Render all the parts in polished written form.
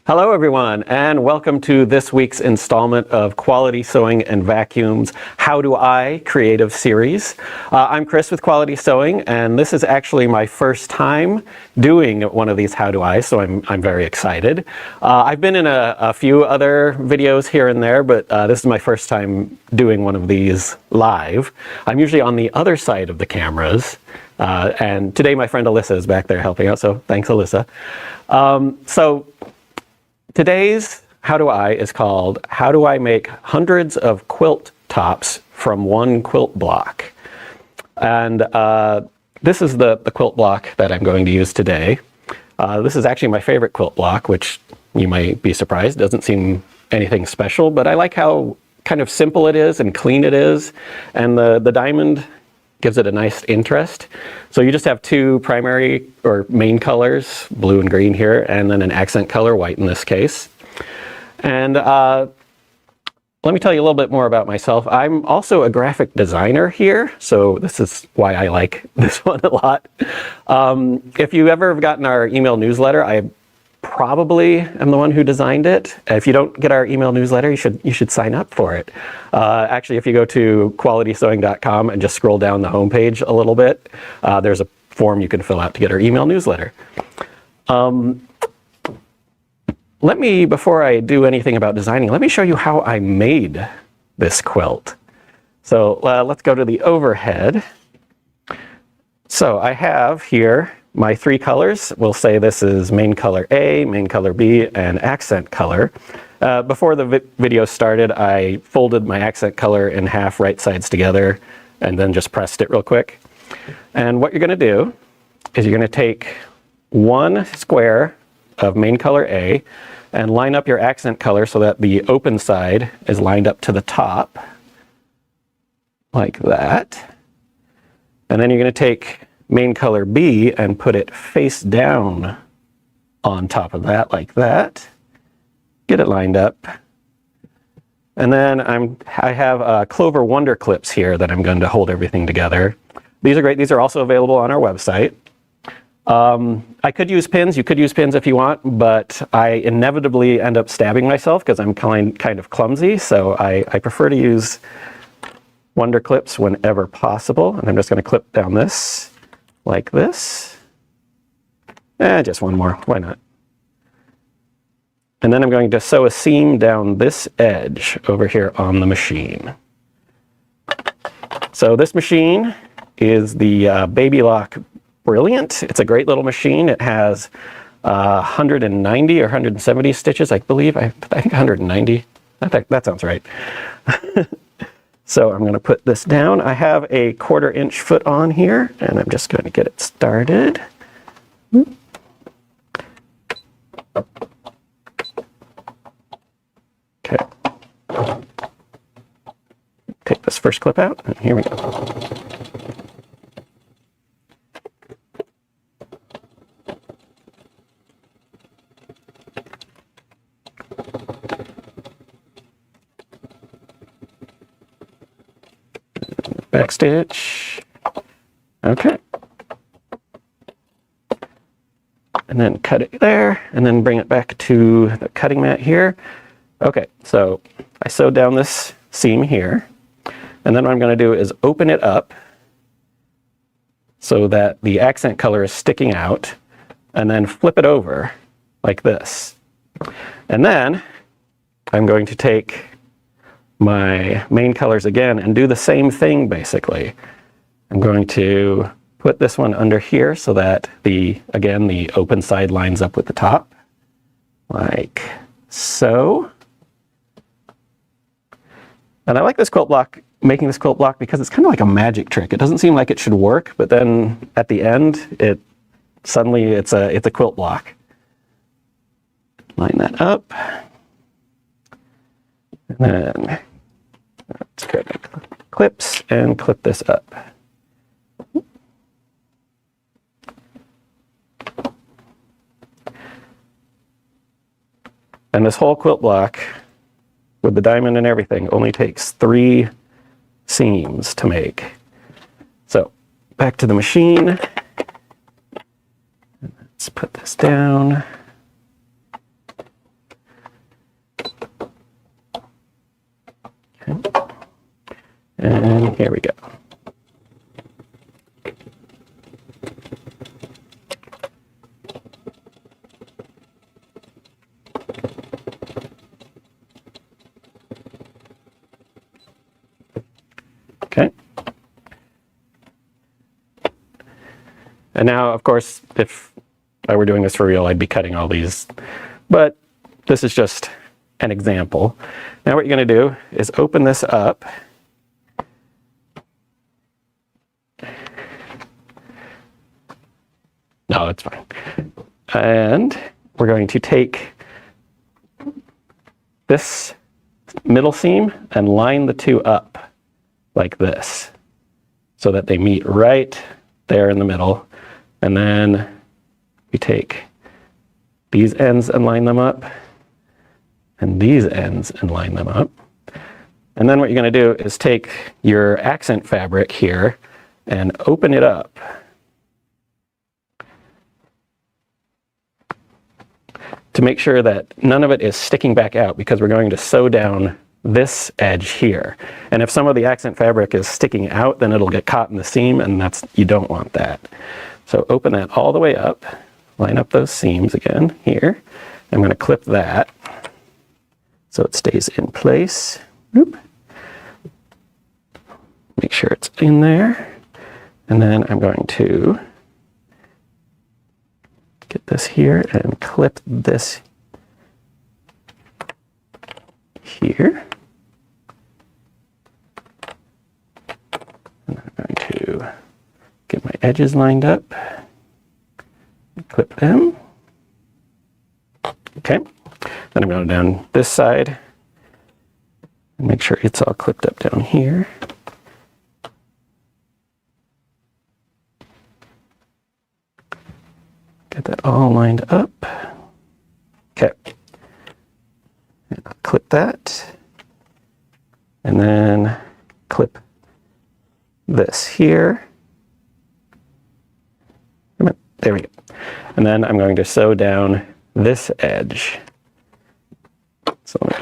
Hello everyone, and welcome to this week's installment of Quality Sewing and Vacuum's How Do I creative series. I'm Chris with Quality Sewing, and this is actually my first time doing one of these How Do I, so I'm very excited. I've been in a few other videos here and there, but this is my first time doing one of these live. I'm usually on the other side of the cameras, and today my friend Alyssa is back there helping out, so thanks Alyssa. Today's How Do I is called How Do I Make Hundreds of Quilt Tops from One Quilt Block. And this is the quilt block that I'm going to use today. This is actually my favorite quilt block, which you might be surprised, doesn't seem anything special, but I like how kind of simple it is and clean it is. And the diamond gives it a nice interest. So you just have two primary or main colors, blue and green here, and then an accent color, white in this case. And let me tell you a little bit more about myself. I'm also a graphic designer here, so this is why I like this one a lot. If you ever have gotten our email newsletter, I probably am the one who designed it. If you don't get our email newsletter, you should sign up for it. Actually, if you go to qualitysewing.com and just scroll down the homepage a little bit, there's a form you can fill out to get our email newsletter. Before I do anything about designing, let me show you how I made this quilt. So let's go to the overhead. So I have here my three colors. We'll say this is main color A, main color B, and accent color. Before the video started, I folded my accent color in half, right sides together, and then just pressed it real quick. And what you're going to do is you're going to take one square of main color A and line up your accent color so that the open side is lined up to the top, like that. And then you're going to take main color B and put it face down on top of that, like that. Get it lined up. And then I have Clover Wonder clips here that I'm going to hold everything together. These are great. These are also available on our website. I could use pins. You could use pins if you want, but I inevitably end up stabbing myself because I'm kind of clumsy, so I prefer to use Wonder clips whenever possible. And I'm just going to clip down this like this. Just one more, why not? And then I'm going to sew a seam down this edge over here on the machine. So this machine is the Baby Lock Brilliant. It's a great little machine. It has 190 or 170 stitches, I believe. I think 190. That sounds right. So I'm going to put this down. I have a 1/4 inch foot on here, and I'm just going to get it started. Okay. Take this first clip out, and here we go. Back stitch. Okay. And then cut it there, and then bring it back to the cutting mat here. Okay, so I sewed down this seam here, and then what I'm going to do is open it up so that the accent color is sticking out, and then flip it over like this. And then I'm going to take my main colors again and do the same thing basically. I'm going to put this one under here so that again the open side lines up with the top, like so. And I like this quilt block, making this quilt block, because it's kind of like a magic trick. It doesn't seem like it should work, but then at the end suddenly it's a quilt block. Line that up. And then let's grab the clips and clip this up. And this whole quilt block with the diamond and everything only takes 3 seams to make. So back to the machine. Let's put this down. Here we go. Okay. And now, of course, if I were doing this for real, I'd be cutting all these, but this is just an example. Now what you're going to do is open this up. No, it's fine. And we're going to take this middle seam and line the two up like this so that they meet right there in the middle. And then we take these ends and line them up, and these ends and line them up. And then what you're going to do is take your accent fabric here and open it up to make sure that none of it is sticking back out, because we're going to sew down this edge here. And if some of the accent fabric is sticking out, then it'll get caught in the seam, and you don't want that. So open that all the way up, line up those seams again here. I'm going to clip that so it stays in place. Oop. Make sure it's in there. And then I'm going to get this here and clip this here. And I'm going to get my edges lined up, clip them. Okay, then I'm going down this side and make sure it's all clipped up down here. Get that all lined up. Okay, and I'll clip that, and then clip this here. There we go. And then I'm going to sew down this edge. So let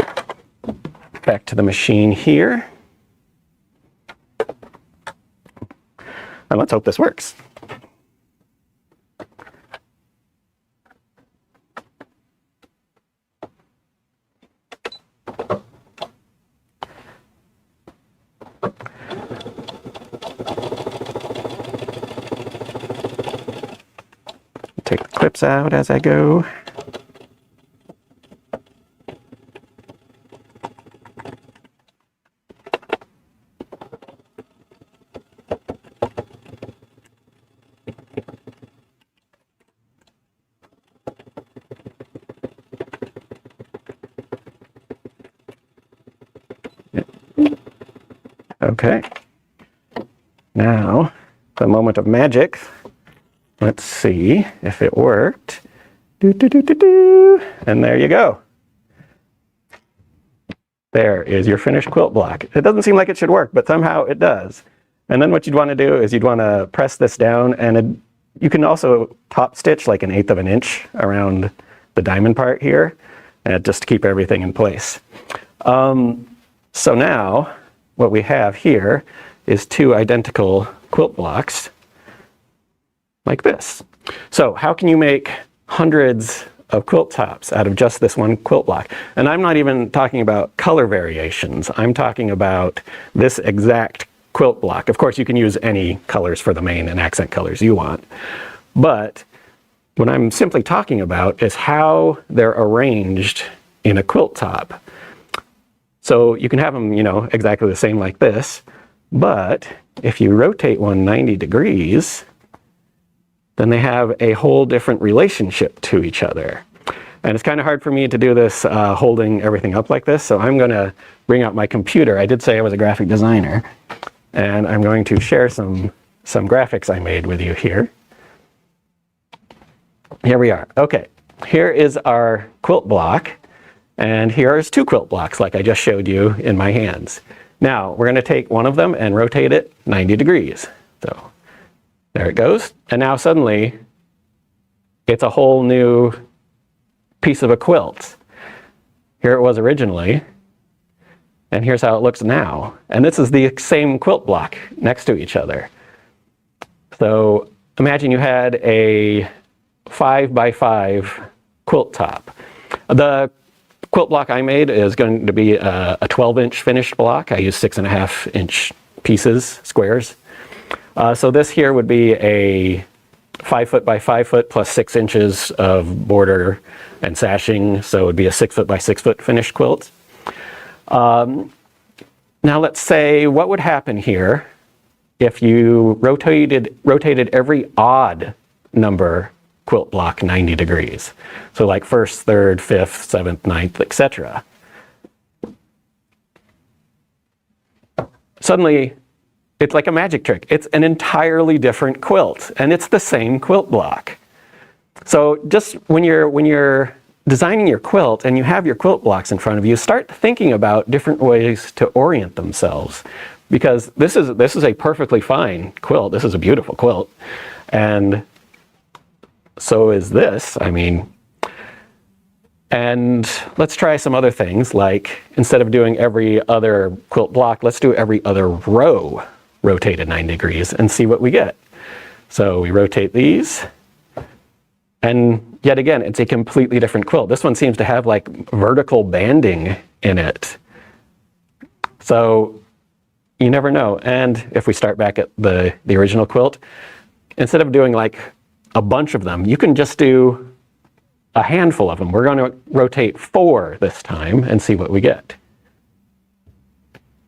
me get back to the machine here. And let's hope this works. Take the clips out as I go. Okay. Now, the moment of magic. Let's see if it worked. And there you go. There is your finished quilt block. It doesn't seem like it should work, but somehow it does. And then what you'd want to do is you'd want to press this down, and you can also top stitch like 1/8 of an inch around the diamond part here, and just to keep everything in place. So now what we have here is two identical quilt blocks like this. So how can you make hundreds of quilt tops out of just this one quilt block? And I'm not even talking about color variations. I'm talking about this exact quilt block. Of course, you can use any colors for the main and accent colors you want. But what I'm simply talking about is how they're arranged in a quilt top. So you can have them, you know, exactly the same like this, but if you rotate one 90 degrees, then they have a whole different relationship to each other. And it's kind of hard for me to do this holding everything up like this, so I'm going to bring out my computer. I did say I was a graphic designer, and I'm going to share some graphics I made with you here. Here we are. Okay, here is our quilt block, and here's two quilt blocks like I just showed you in my hands. Now, we're going to take one of them and rotate it 90 degrees. So there it goes. And now suddenly, it's a whole new piece of a quilt. Here it was originally, And here's how it looks now. And this is the same quilt block next to each other. So imagine you had a 5x5 quilt top. The quilt block I made is going to be a 12-inch finished block. I use 6.5-inch pieces, squares. So this here would be a 5 foot by 5 foot plus 6 inches of border and sashing. So it would be a 6 foot by 6 foot finished quilt. Now let's say what would happen here if you rotated every odd number quilt block 90 degrees. So like first, third, fifth, seventh, ninth, etc. Suddenly, it's like a magic trick. It's an entirely different quilt, and it's the same quilt block. So just when you're designing your quilt and you have your quilt blocks in front of you, start thinking about different ways to orient themselves, because this is a perfectly fine quilt. This is a beautiful quilt, and so is this. I mean, and let's try some other things, like instead of doing every other quilt block, let's do every other row rotated 90 degrees and see what we get. So we rotate these, and yet again, it's a completely different quilt. This one seems to have like vertical banding in it. So you never know. And if we start back at the original quilt, instead of doing like a bunch of them, you can just do a handful of them. We're going to rotate 4 this time and see what we get.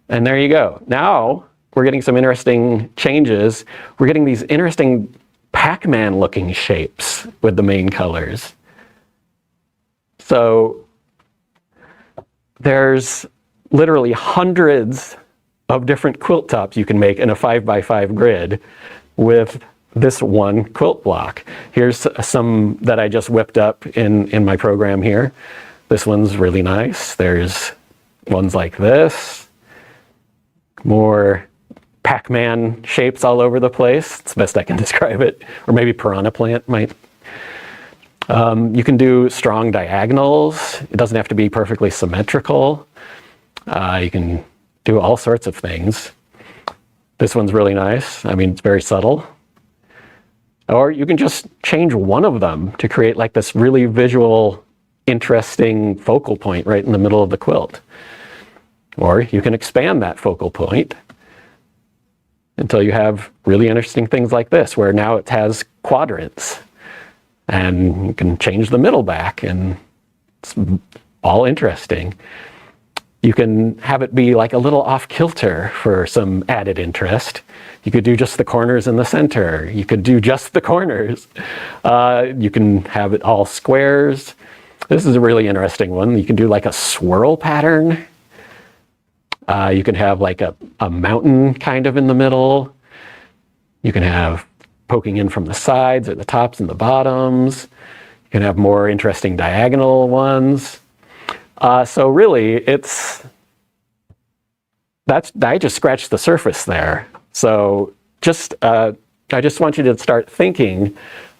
And there you go. Now we're getting some interesting changes. We're getting these interesting Pac-Man looking shapes with the main colors. So there's literally hundreds of different quilt tops you can make in a 5x5 grid with this one quilt block. Here's some that I just whipped up in my program here. This one's really nice. There's ones like this. More Pac-Man shapes all over the place. It's the best I can describe it. Or maybe piranha plant might. You can do strong diagonals. It doesn't have to be perfectly symmetrical. You can do all sorts of things. This one's really nice. I mean, it's very subtle. Or you can just change one of them to create like this really visual, interesting focal point right in the middle of the quilt. Or you can expand that focal point until you have really interesting things like this, where now it has quadrants. And you can change the middle back, and it's all interesting. You can have it be like a little off-kilter for some added interest. You could do just the corners in the center. You could do just the corners. You can have it all squares. This is a really interesting one. You can do like a swirl pattern. You can have like a mountain kind of in the middle. You can have poking in from the sides or the tops and the bottoms. You can have more interesting diagonal ones. So really, I just scratched the surface there. So I just want you to start thinking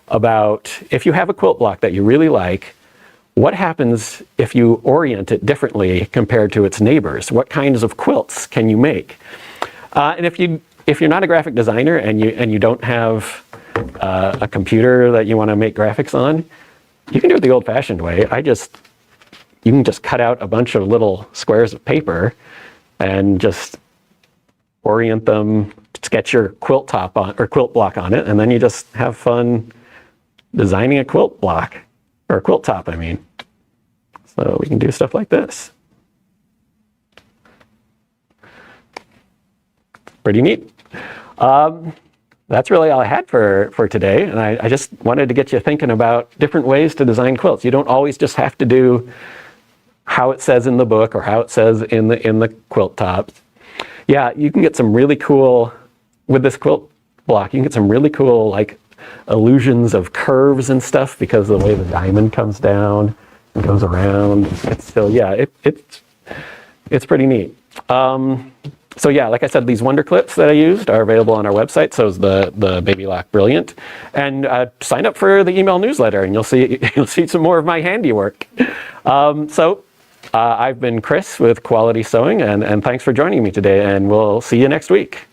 about, if you have a quilt block that you really like, what happens if you orient it differently compared to its neighbors? What kinds of quilts can you make? And if you're not a graphic designer and you don't have a computer that you want to make graphics on, you can do it the old-fashioned way. You can just cut out a bunch of little squares of paper and just orient them, sketch your quilt top on or quilt block on it, and then you just have fun designing a quilt block. Or a quilt top, I mean. So we can do stuff like this. Pretty neat. That's really all I had for today. And I just wanted to get you thinking about different ways to design quilts. You don't always just have to do how it says in the book or how it says in the quilt tops. Yeah, you can get some really cool, with this quilt block, you can get some really cool like illusions of curves and stuff because of the way the diamond comes down and goes around. It's still, yeah, it's pretty neat. So yeah, like I said, these wonder clips that I used are available on our website. So is the Baby Lock Brilliant, and sign up for the email newsletter, and you'll see some more of my handiwork. So I've been Chris with Quality Sewing, and thanks for joining me today, and we'll see you next week.